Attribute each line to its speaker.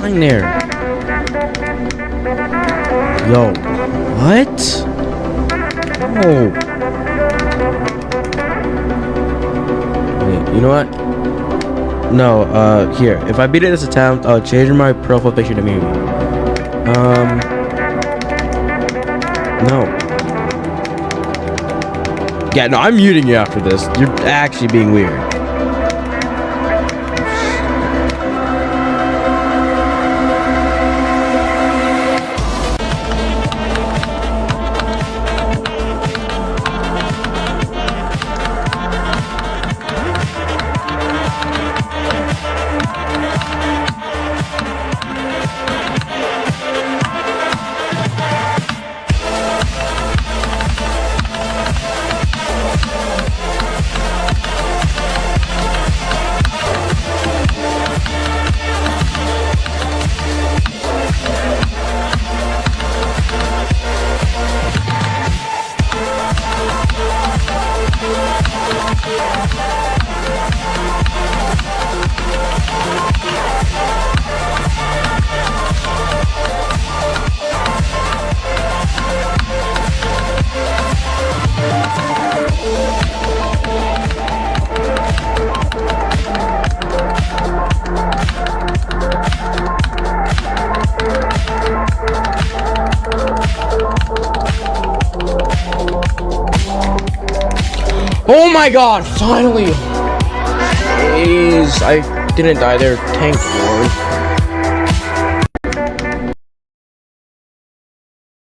Speaker 1: lying there? Yo, what? Oh. Wait, you know what? No, here. If I beat it this attempt, I'll change my profile picture to me. No. Yeah, no, I'm muting you after this. You're actually being weird. Oh my god, finally! Jeez, I didn't die there, thank Lord.